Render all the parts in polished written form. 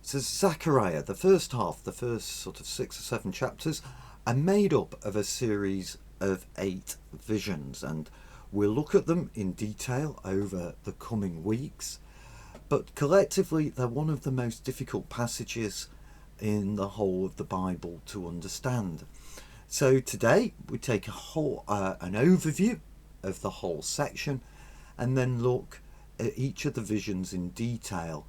So Zechariah, the first half, the first sort of 6 or 7 chapters, are made up of a series of 8 visions, and we'll look at them in detail over the coming weeks. But collectively, they're one of the most difficult passages in the whole of the Bible to understand. So today we take an overview of the whole section and then look at each of the visions in detail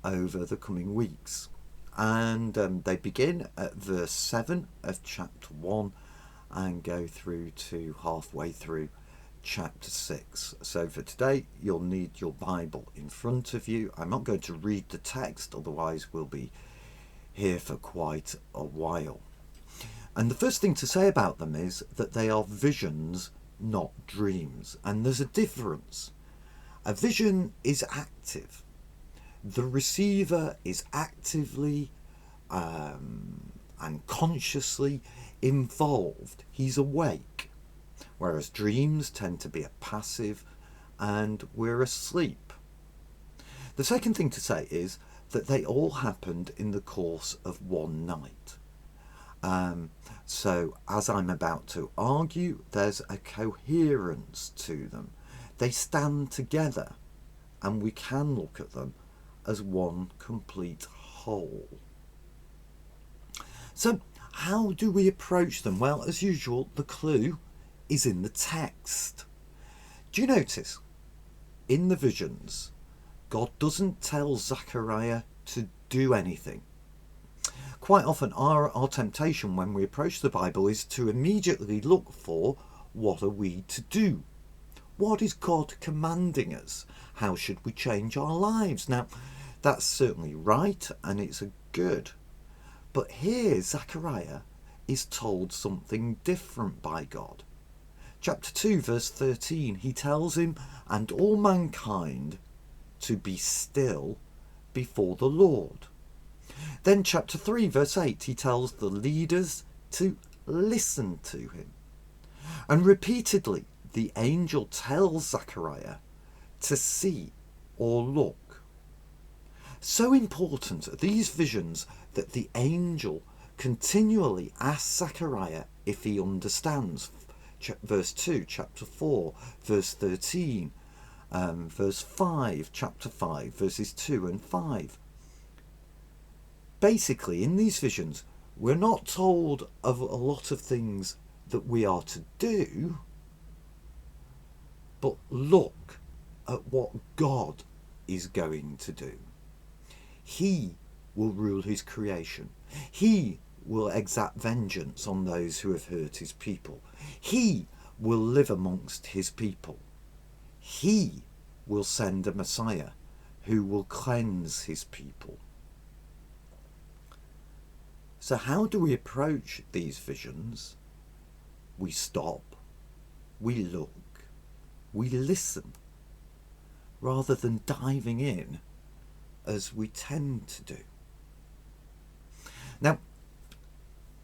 over the coming weeks. And they begin at verse 7 of chapter 1 and go through to halfway through chapter 6. So for today you'll need your Bible in front of you. I'm not going to read the text, otherwise we'll be here for quite a while. And the first thing to say about them is that they are visions, not dreams. And there's a difference. A vision is active. The receiver is actively and consciously involved. He's awake. Whereas dreams tend to be a passive and we're asleep. The second thing to say is that they all happened in the course of one night. So as I'm about to argue, there's a coherence to them. They stand together and we can look at them as one complete whole. So how do we approach them? Well, as usual, the clue is in the text. Do you notice in the visions God doesn't tell Zechariah to do anything? Quite often our temptation when we approach the Bible is to immediately look for what are we to do? What is God commanding us? How should we change our lives? Now, that's certainly right and it's a good. But here Zechariah is told something different by God. Chapter 2 verse 13, he tells him and all mankind to be still before the Lord. Then chapter 3 verse 8, he tells the leaders to listen to him. And repeatedly the angel tells Zechariah to see or look. So important are these visions that the angel continually asks Zechariah if he understands. Verse 2, chapter 4, verse 13, verse 5, chapter 5, verses 2 and 5. Basically, in these visions, we're not told of a lot of things that we are to do, but look at what God is going to do. He will rule his creation. He will exact vengeance on those who have hurt his people. He will live amongst his people. He will send a Messiah who will cleanse his people. So how do we approach these visions? We stop, we look, we listen, rather than diving in as we tend to do. Now,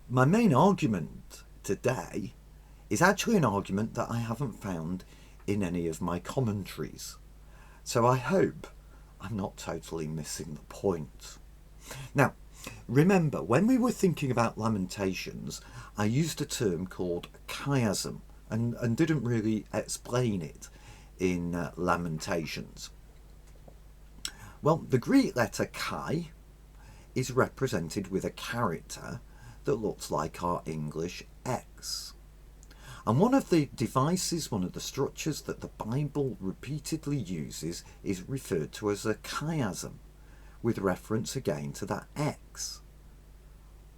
my main argument today is actually an argument that I haven't found in any of my commentaries. So I hope I'm not totally missing the point. Now, remember, when we were thinking about Lamentations, I used a term called chiasm and didn't really explain it in Lamentations. Well, the Greek letter chi is represented with a character that looks like our English X. And one of the devices, one of the structures that the Bible repeatedly uses is referred to as a chiasm, with reference again to that X.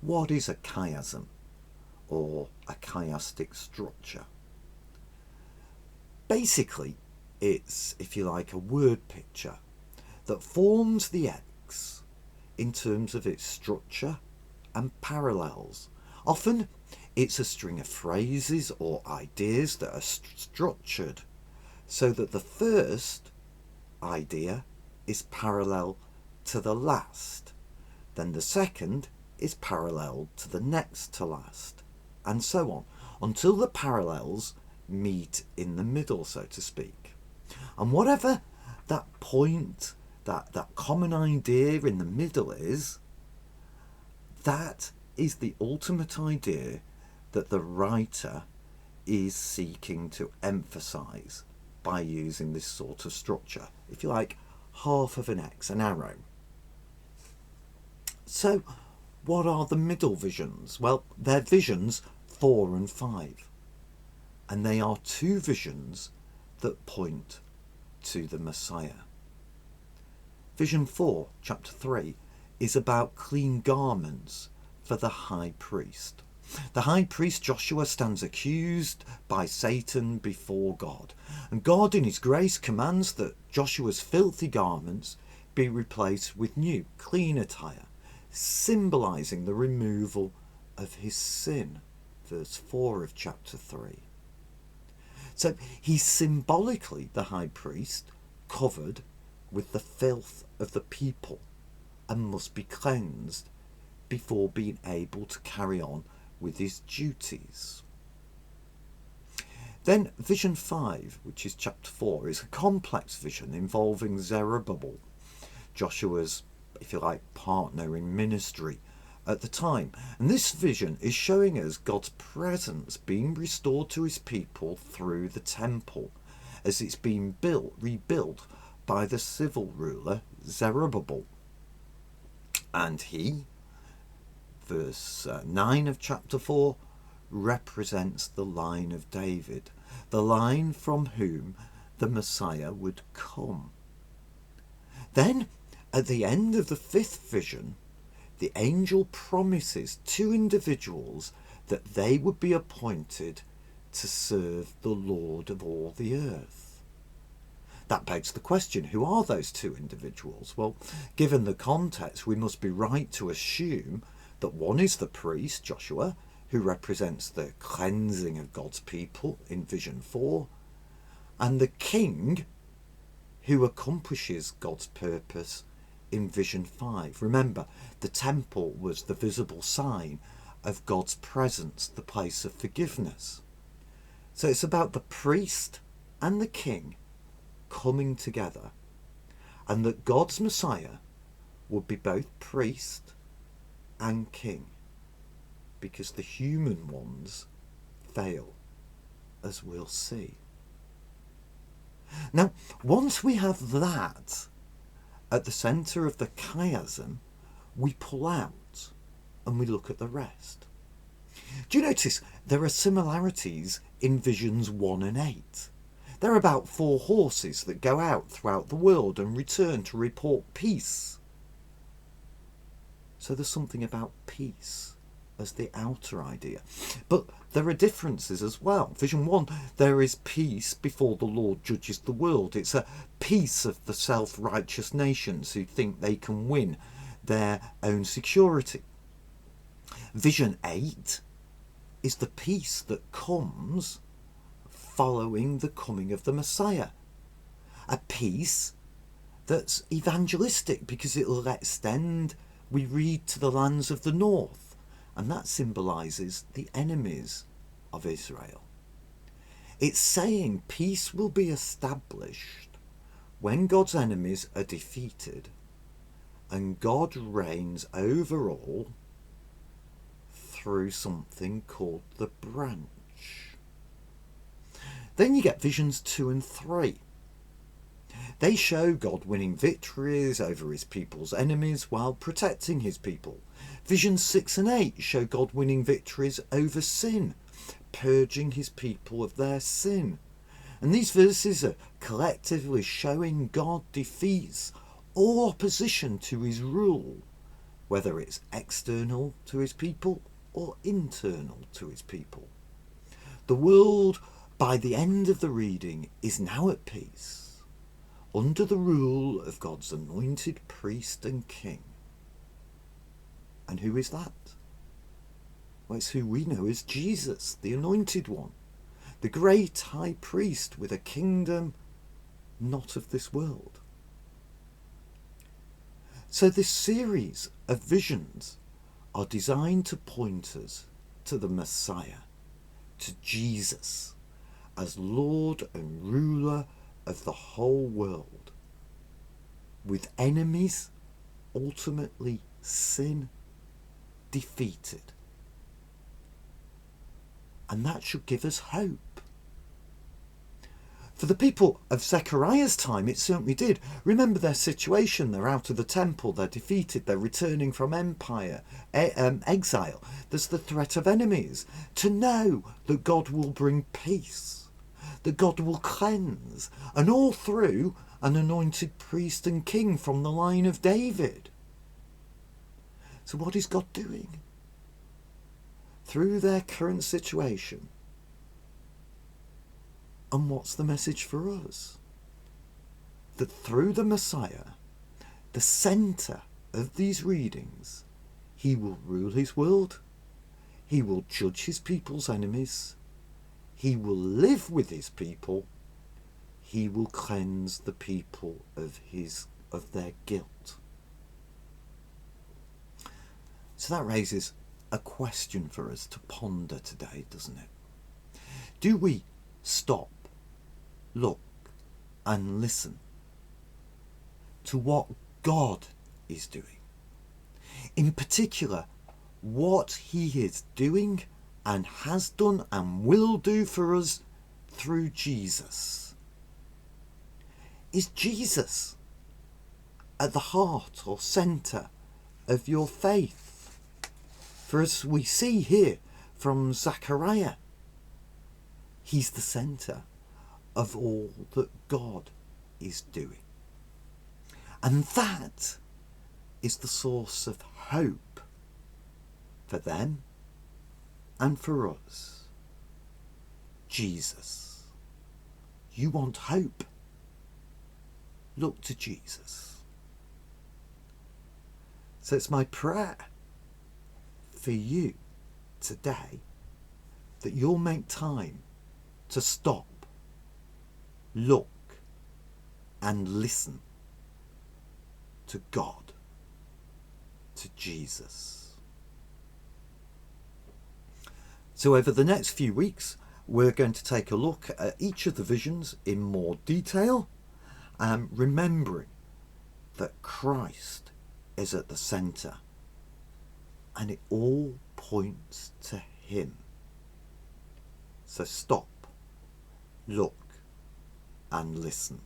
What is a chiasm, or a chiastic structure? Basically, it's, if you like, a word picture that forms the X in terms of its structure and parallels. Often it's a string of phrases or ideas that are structured so that the first idea is parallel to the last, then the second is parallel to the next to last, and so on, until the parallels meet in the middle, so to speak. And whatever that point, that common idea in the middle is that is the ultimate idea that the writer is seeking to emphasize by using this sort of structure. If you like, half of an X, an arrow. So what are the middle visions? Well, they're visions 4 and 5. And they are two visions that point to the Messiah. Vision 4, chapter 3, is about clean garments for the high priest. The high priest Joshua stands accused by Satan before God, and God in his grace commands that Joshua's filthy garments be replaced with new, clean attire, symbolising the removal of his sin. Verse 4 of chapter 3. So he's symbolically the high priest, covered with the filth of the people, and must be cleansed before being able to carry on with his duties. Then vision 5, which is chapter 4, is a complex vision involving Zerubbabel, Joshua's, if you like, partner in ministry at the time. And this vision is showing us God's presence being restored to his people through the temple, as it's being rebuilt by the civil ruler Zerubbabel. And he, verse 9 of chapter 4, represents the line of David, the line from whom the Messiah would come. Then, at the end of the 5th vision, the angel promises 2 individuals that they would be appointed to serve the Lord of all the earth. That begs the question, who are those 2 individuals? Well, given the context, we must be right to assume that one is the priest, Joshua, who represents the cleansing of God's people in vision 4, and the king, who accomplishes God's purpose in vision 5. Remember, the temple was the visible sign of God's presence, the place of forgiveness. So it's about the priest and the king coming together, and that God's Messiah would be both priest and king, because the human ones fail, as we'll see. Now, once we have that at the centre of the chiasm, we pull out and we look at the rest. Do you notice there are similarities in visions 1 and 8? They're about 4 horses that go out throughout the world and return to report peace. So there's something about peace as the outer idea. But there are differences as well. Vision 1, there is peace before the Lord judges the world. It's a peace of the self-righteous nations who think they can win their own security. Vision 8 is the peace that comes following the coming of the Messiah. A peace that's evangelistic, because it'll extend, we read, to the lands of the north, and that symbolises the enemies of Israel. It's saying peace will be established when God's enemies are defeated and God reigns over all through something called the branch. Then you get visions 2 and 3. They show God winning victories over his people's enemies while protecting his people. Visions 6 and 8 show God winning victories over sin, purging his people of their sin. And these verses are collectively showing God defeats all opposition to his rule, whether it's external to his people or internal to his people. The world, by the end of the reading, is now at peace, under the rule of God's anointed priest and king. And who is that? Well, it's who we know as Jesus, the anointed one, the great high priest with a kingdom not of this world. So this series of visions are designed to point us to the Messiah, to Jesus, as Lord and ruler of the whole world. with enemies, ultimately sin, defeated. And that should give us hope. For the people of Zechariah's time, it certainly did. Remember their situation. They're out of the temple. They're defeated. They're returning from exile. There's the threat of enemies. To know that God will bring peace, that God will cleanse, and all through an anointed priest and king from the line of David. So what is God doing? Through their current situation. And what's the message for us? That through the Messiah, the centre of these readings, he will rule his world, he will judge his people's enemies, he will live with his people, he will cleanse the people of their guilt. So that raises a question for us to ponder today, doesn't it? Do we stop, look, and listen to what God is doing? In particular, what he is doing and has done and will do for us through Jesus. Is Jesus at the heart or centre of your faith? For as we see here from Zechariah, he's the centre of all that God is doing. And that is the source of hope for them and for us. Jesus. You want hope? Look to Jesus. So it's my prayer for you today that you'll make time to stop, look, and listen to God, to Jesus. So over the next few weeks, we're going to take a look at each of the visions in more detail, remembering that Christ is at the centre, and it all points to him. So stop, look, and listen.